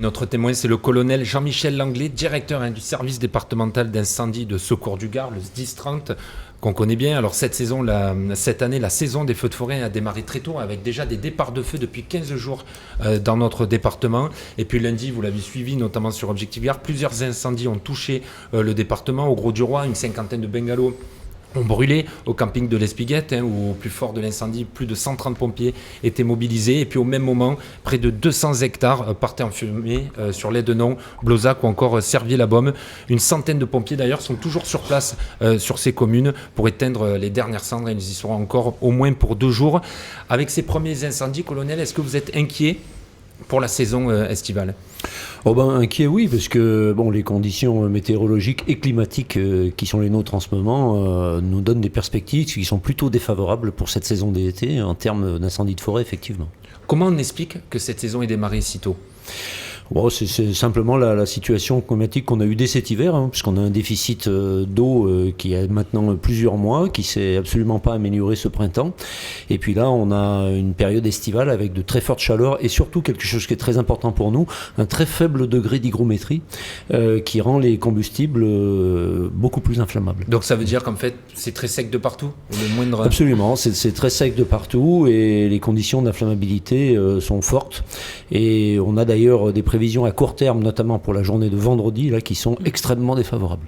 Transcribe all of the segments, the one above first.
Notre témoin, c'est le colonel Jean-Michel Langlais, directeur du service départemental d'incendie de secours du Gard, le SDIS 30, qu'on connaît bien. Alors cette année, la saison des feux de forêt a démarré très tôt, avec déjà des départs de feu depuis 15 jours dans notre département. Et puis lundi, vous l'avez suivi, notamment sur Objectif Gard, plusieurs incendies ont touché le département. Au Gros-du-Roi, une cinquantaine de bungalows ont brûlé au camping de l'Espiguette, où au plus fort de l'incendie, plus de 130 pompiers étaient mobilisés. Et puis au même moment, près de 200 hectares partaient en fumée sur l'Aidenon, Blozac ou encore Servier-la-Baume. Une centaine de pompiers d'ailleurs sont toujours sur place sur ces communes pour éteindre les dernières cendres, et ils y seront encore au moins pour 2 jours. Avec ces premiers incendies, colonel, est-ce que vous êtes inquiet pour la saison estivale ? Inquiet, oui, parce que les conditions météorologiques et climatiques qui sont les nôtres en ce moment nous donnent des perspectives qui sont plutôt défavorables pour cette saison d'été en termes d'incendie de forêt, effectivement. Comment on explique que cette saison ait démarré si tôt ? C'est simplement la situation climatique qu'on a eue dès cet hiver, puisqu'on a un déficit d'eau qui a maintenant plusieurs mois, qui s'est absolument pas amélioré ce printemps. Et puis là, on a une période estivale avec de très fortes chaleurs et surtout quelque chose qui est très important pour nous, un très faible degré d'hygrométrie qui rend les combustibles beaucoup plus inflammables. Donc ça veut dire qu'en fait, c'est très sec de partout ? Absolument, c'est très sec de partout et les conditions d'inflammabilité sont fortes. Et on a d'ailleurs des prévisions à court terme, notamment pour la journée de vendredi, qui sont extrêmement défavorables.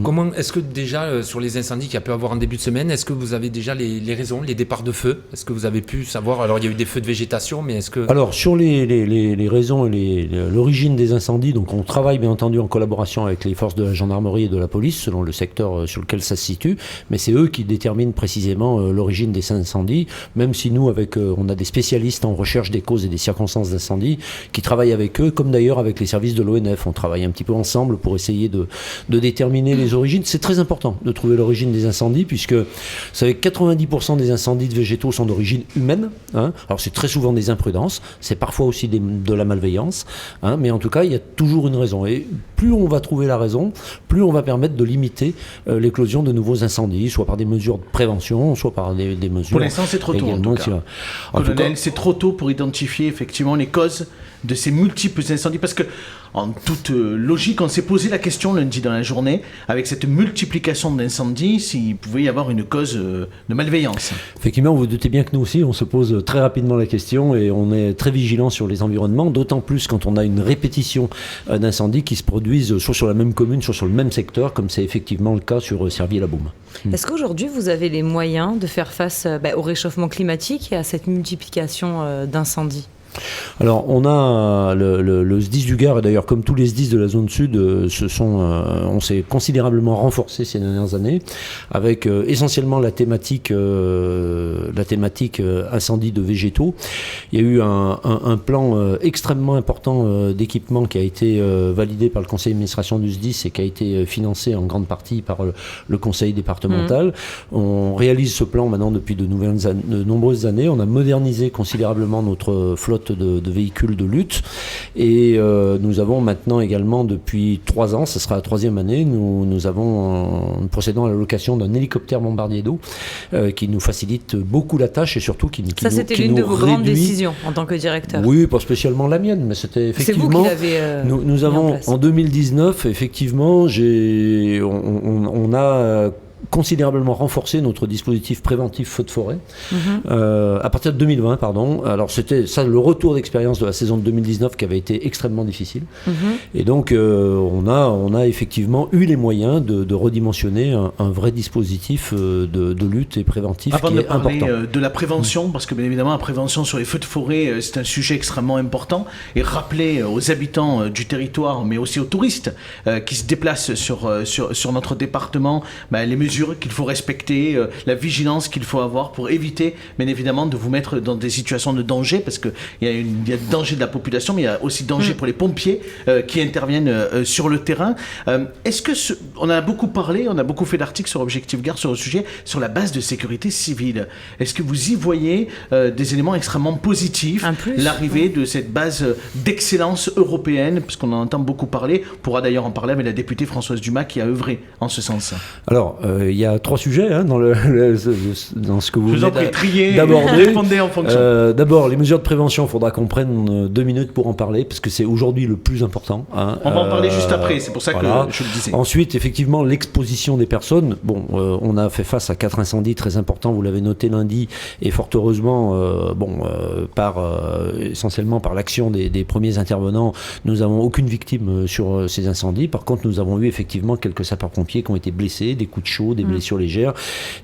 Comment est-ce que déjà, sur les incendies qu'il y a pu avoir en début de semaine, est-ce que vous avez déjà les raisons, les départs de feu ? Est-ce que vous avez pu savoir ? Alors, il y a eu des feux de végétation, mais est-ce que... Alors, sur les raisons et l'origine des incendies, donc on travaille bien entendu en collaboration avec les forces de la gendarmerie et de la police, selon le secteur sur lequel ça se situe, mais c'est eux qui déterminent précisément l'origine des incendies, même si nous, on a des spécialistes en recherche des causes et des circonstances d'incendie qui travaillent avec eux, comme d'ailleurs avec les services de l'ONF. On travaille un petit peu ensemble pour essayer de déterminer les origines. C'est très important de trouver l'origine des incendies, puisque vous savez, 90% des incendies de végétaux sont d'origine humaine. Alors c'est très souvent des imprudences, c'est parfois aussi de la malveillance, mais en tout cas, il y a toujours une raison. Et plus on va trouver la raison, plus on va permettre de limiter l'éclosion de nouveaux incendies, soit par des mesures de prévention, soit par des mesures... Pour l'instant, c'est trop tôt, en tout cas. Colonel, c'est trop tôt pour identifier effectivement les causes de ces multiples incendies, parce que en toute logique, on s'est posé la question lundi dans la journée, avec cette multiplication d'incendies, s'il pouvait y avoir une cause de malveillance. Effectivement, vous doutez bien que nous aussi, on se pose très rapidement la question et on est très vigilant sur les environnements, d'autant plus quand on a une répétition d'incendies qui se produisent soit sur la même commune, soit sur le même secteur, comme c'est effectivement le cas sur Servier-la-Baume. Est-ce qu'aujourd'hui, vous avez les moyens de faire face au réchauffement climatique et à cette multiplication d'incendies ? Alors, on a le SDIS du Gard, et d'ailleurs, comme tous les SDIS de la zone sud, on s'est considérablement renforcé ces dernières années, avec essentiellement la thématique incendie de végétaux. Il y a eu un plan extrêmement important d'équipement qui a été validé par le conseil d'administration du SDIS et qui a été financé en grande partie par le conseil départemental. On réalise ce plan maintenant depuis de nombreuses années. On a modernisé considérablement notre flotte de véhicules de lutte et nous avons maintenant également depuis 3 ans, ce sera la 3e année, nous procédons à la location d'un hélicoptère bombardier d'eau qui nous facilite beaucoup la tâche et surtout qui ça, c'était l'une de vos grandes décisions en tant que directeur. Oui, pas spécialement la mienne, mais c'était effectivement... C'est vous qui l'avez nous avons en 2019, effectivement, on a considérablement renforcé notre dispositif préventif feu de forêt à partir de 2020, pardon. Alors c'était ça le retour d'expérience de la saison de 2019 qui avait été extrêmement difficile. Et donc on a effectivement eu les moyens de redimensionner un vrai dispositif de lutte et préventif avant qui est important. Avant de parler de la prévention, parce que bien évidemment la prévention sur les feux de forêt c'est un sujet extrêmement important, et rappeler aux habitants du territoire mais aussi aux touristes qui se déplacent sur notre département les mesures qu'il faut respecter, la vigilance qu'il faut avoir pour éviter, bien évidemment, de vous mettre dans des situations de danger, parce qu'il y a danger de la population, mais il y a aussi danger pour les pompiers qui interviennent sur le terrain. Est-ce que on a beaucoup parlé, on a beaucoup fait d'articles sur Objectif Gard sur le sujet, sur la base de sécurité civile. Est-ce que vous y voyez des éléments extrêmement positifs, l'arrivée de cette base d'excellence européenne, parce qu'on en entend beaucoup parler, on pourra d'ailleurs en parler avec la députée Françoise Dumas qui a œuvré en ce sens. Alors, il y a 3 sujets dans ce que vous venez d'aborder. Répondez en fonction. D'abord, les mesures de prévention, il faudra qu'on prenne 2 minutes pour en parler, parce que c'est aujourd'hui le plus important. On va en parler juste après, c'est pour ça que je le disais. Ensuite, effectivement, l'exposition des personnes. Bon, on a fait face à 4 incendies très importants, vous l'avez noté lundi, et fort heureusement, essentiellement par l'action des premiers intervenants, nous n'avons aucune victime sur ces incendies. Par contre, nous avons eu effectivement quelques sapeurs-pompiers qui ont été blessés, des coups de chaud, des blessures légères.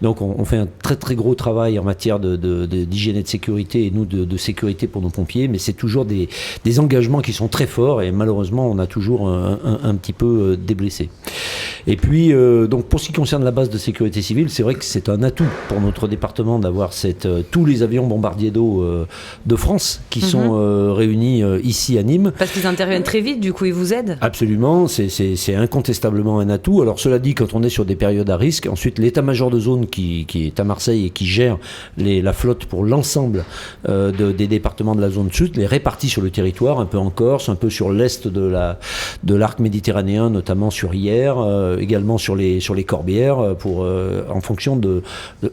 Donc on fait un très très gros travail en matière d'hygiène et de sécurité, et nous de sécurité pour nos pompiers, mais c'est toujours des engagements qui sont très forts, et malheureusement on a toujours un petit peu des blessés. Et puis donc pour ce qui concerne la base de sécurité civile, c'est vrai que c'est un atout pour notre département d'avoir tous les avions bombardiers d'eau de France qui sont réunis ici à Nîmes. Parce qu'ils interviennent très vite, du coup ils vous aident. Absolument, c'est incontestablement un atout. Alors cela dit, quand on est sur des périodes à risque, ensuite l'état-major de zone qui est à Marseille et qui gère la flotte pour l'ensemble des départements de la zone sud, les répartit sur le territoire, un peu en Corse, un peu sur l'est de l'arc méditerranéen, notamment sur Hyères, également sur les Corbières, en fonction de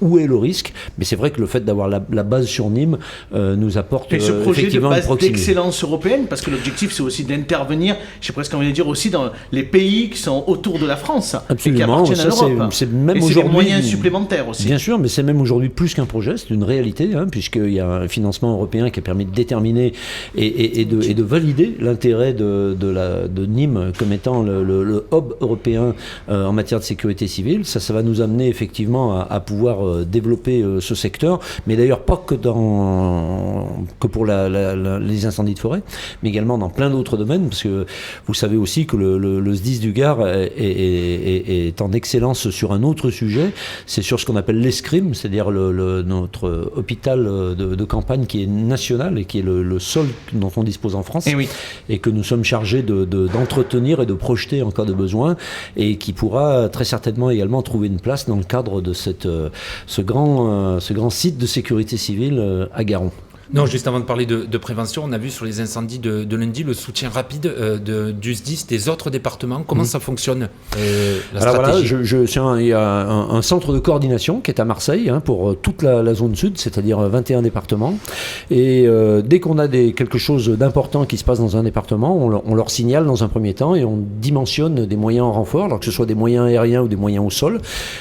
où est le risque. Mais c'est vrai que le fait d'avoir la base sur Nîmes nous apporte et ce projet effectivement de une base proximité. d'excellence européenne, parce que l'objectif c'est aussi d'intervenir, j'ai presque envie de dire aussi dans les pays qui sont autour de la France. Absolument, et qui appartiennent à l'Europe. c'est même et c'est aujourd'hui des moyens supplémentaires aussi. Bien sûr, mais c'est même aujourd'hui plus qu'un projet, c'est une réalité, puisqu'il y a un financement européen qui a permis de déterminer et de valider l'intérêt de Nîmes comme étant le hub européen en matière de sécurité civile. Ça va nous amener effectivement à pouvoir développer ce secteur, mais d'ailleurs pas que pour les incendies de forêt, mais également dans plein d'autres domaines, parce que vous savez aussi que le SDIS du Gard est en excellence sur un autre sujet, c'est sur ce qu'on appelle l'escrime, c'est-à-dire notre hôpital de campagne qui est national et qui est le seul dont on dispose en France, et que nous sommes chargés d'entretenir et de projeter en cas de besoin, et qui pourra très certainement également trouver une place dans le cadre de ce grand site de sécurité civile à Garon. Non, juste avant de parler de prévention, on a vu sur les incendies de lundi le soutien rapide du SDIS des autres départements. Comment ça fonctionne, la stratégie ? Alors il y a un centre de coordination qui est à Marseille pour toute la zone sud, c'est-à-dire 21 départements. Et dès qu'on a quelque chose d'important qui se passe dans un département, on leur signale dans un premier temps et on dimensionne des moyens en renfort, alors que ce soit des moyens aériens ou des moyens au sol.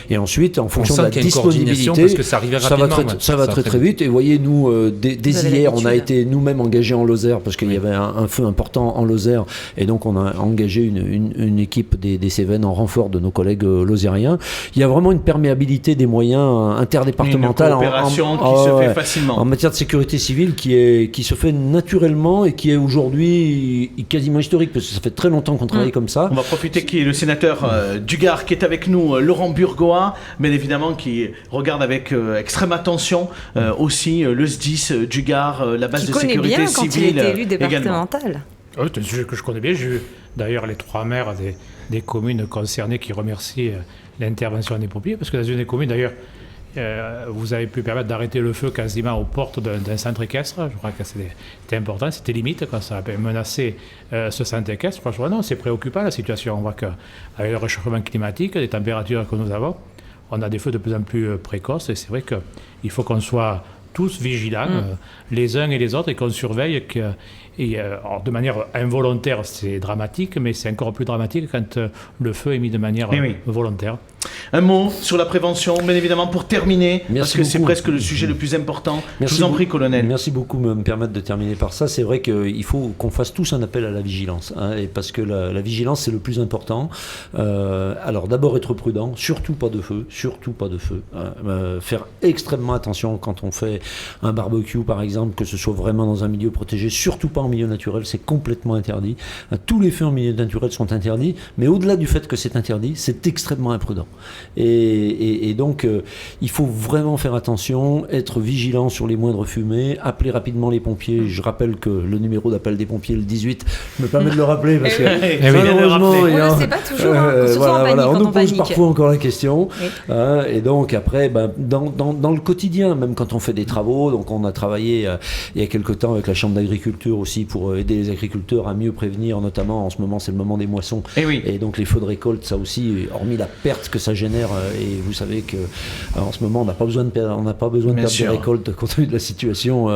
Et ensuite, en fonction de la disponibilité, parce que ça arrivait rapidement, ça va très vite. Et voyez, nous, dès hier, on a été nous-mêmes engagés en Lozère parce qu'il y avait un feu important en Lozère, et donc on a engagé une équipe des Cévennes en renfort de nos collègues lozériens. Il y a vraiment une perméabilité des moyens interdépartementales, une coopération qui se fait facilement en matière de sécurité civile qui se fait naturellement et qui est aujourd'hui quasiment historique, parce que ça fait très longtemps qu'on travaille comme ça. On va profiter qu'il y ait le sénateur du Gard qui est avec nous, Laurent Burgoa, bien évidemment, qui regarde avec extrême attention aussi le SDIS du Gard, la base de sécurité civile. Qui connaît bien quand il était élu départemental. Oui, c'est un sujet que je connais bien. J'ai eu d'ailleurs les 3 maires des communes concernées qui remercient l'intervention des pompiers, parce que dans une des communes, d'ailleurs, vous avez pu permettre d'arrêter le feu quasiment aux portes d'un centre équestre. Je crois que c'était important, c'était limite quand ça a menacé ce centre équestre. Franchement, non, c'est préoccupant la situation. On voit qu'avec le réchauffement climatique, les températures que nous avons, on a des feux de plus en plus précoces, et c'est vrai qu'il faut qu'on soit tous vigilants, les uns et les autres, et qu'on surveille alors de manière involontaire, c'est dramatique, mais c'est encore plus dramatique quand le feu est mis de manière volontaire. Un mot sur la prévention, bien évidemment, pour terminer, parce que c'est presque le sujet le plus important. Je vous en prie, colonel. Merci beaucoup de me permettre de terminer par ça. C'est vrai qu'il faut qu'on fasse tous un appel à la vigilance, et parce que la vigilance, c'est le plus important. Alors d'abord être prudent, surtout pas de feu, faire extrêmement attention quand on fait un barbecue, par exemple, que ce soit vraiment dans un milieu protégé, surtout pas en milieu naturel, c'est complètement interdit. Tous les feux en milieu naturel sont interdits, mais au-delà du fait que c'est interdit, c'est extrêmement imprudent. Et donc, il faut vraiment faire attention, être vigilant sur les moindres fumées, appeler rapidement les pompiers. Je rappelle que le numéro d'appel des pompiers, le 18, je me permets de le rappeler parce que malheureusement, on ne le sait pas toujours, surtout en panique, on quand nous on pose panique. parfois encore la question. Et donc après, dans le quotidien, même quand on fait des travaux, donc on a travaillé il y a quelque temps avec la Chambre d'agriculture aussi pour aider les agriculteurs à mieux prévenir, notamment en ce moment c'est le moment des moissons, et donc les feux de récolte, ça aussi, hormis la perte que ça génère plein air et vous savez que en ce moment on n'a pas besoin de perdre de récolte compte tenu de la situation.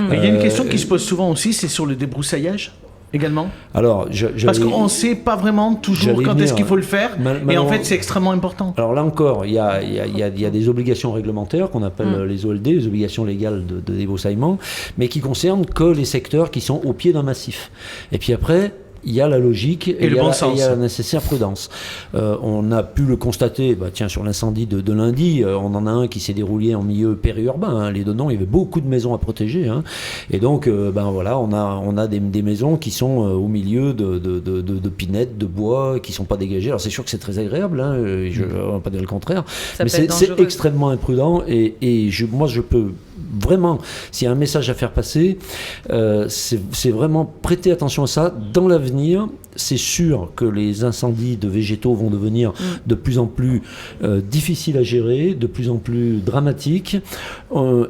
Mais il y a une question qui se pose souvent aussi, c'est sur le débroussaillage également. Alors, parce qu'on ne sait pas vraiment toujours quand est-ce qu'il faut le faire, et en fait c'est extrêmement important. Alors là encore, il y a des obligations réglementaires qu'on appelle les OLD, les obligations légales de débroussaillement, mais qui concernent que les secteurs qui sont au pied d'un massif. Et puis après, il y a la logique et il y a la nécessaire prudence. On a pu le constater, sur l'incendie de lundi, on en a un qui s'est déroulé en milieu périurbain. Les Donnons, il y avait beaucoup de maisons à protéger. Et donc, on a des maisons qui sont au milieu de pinettes, de bois, qui ne sont pas dégagées. Alors c'est sûr que c'est très agréable, je ne vais pas dire le contraire, mais c'est extrêmement imprudent. Et moi, je peux vraiment, s'il y a un message à faire passer, c'est vraiment prêter attention à ça. Dans l'avenir, c'est sûr que les incendies de végétaux vont devenir de plus en plus difficiles à gérer, de plus en plus dramatiques,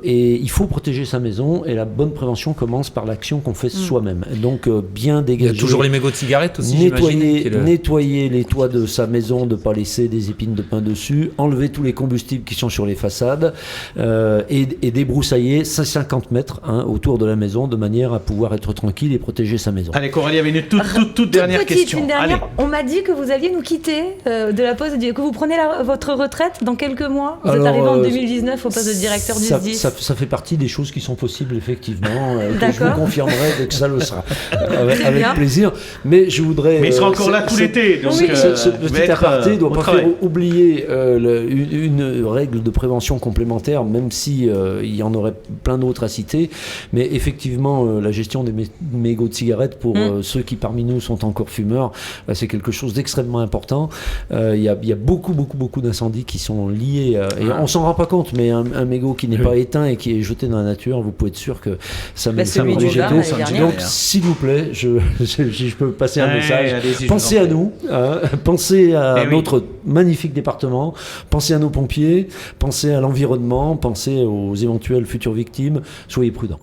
et il faut protéger sa maison, et la bonne prévention commence par l'action qu'on fait soi-même. Donc bien dégager. Il y a toujours les mégots de cigarettes aussi, nettoyer les toits de sa maison, de ne pas laisser des épines de pin dessus, enlever tous les combustibles qui sont sur les façades, et débroussailler 50 mètres autour de la maison, de manière à pouvoir être tranquille et protéger sa maison. Allez, Coralie avait une toute dernière question. Une dernière. On m'a dit que vous alliez nous quitter de la poste, que vous prenez votre retraite dans quelques mois. Vous êtes arrivé en 2019 au poste de directeur du SDIS. Ça fait partie des choses qui sont possibles, effectivement. Que je vous confirmerai dès que ça le sera. Avec plaisir. Mais je voudrais... Mais il sera encore là tout l'été. Donc ce petit aparté ne doit pas faire oublier une règle de prévention complémentaire, même si il y en aurait plein d'autres à citer. Mais effectivement, la gestion des mégots de cigarettes pour ceux qui parmi nous sont encore fumeurs, c'est quelque chose d'extrêmement important. Il y a beaucoup d'incendies qui sont liés, et on s'en rend pas compte, mais un mégot qui n'est pas éteint et qui est jeté dans la nature, vous pouvez être sûr que ça met le végétaux. Donc s'il vous plaît, je peux passer un message, pensez à nous, pensez à notre magnifique département, pensez à nos pompiers, pensez à l'environnement, pensez aux éventuelles futures victimes, soyez prudents.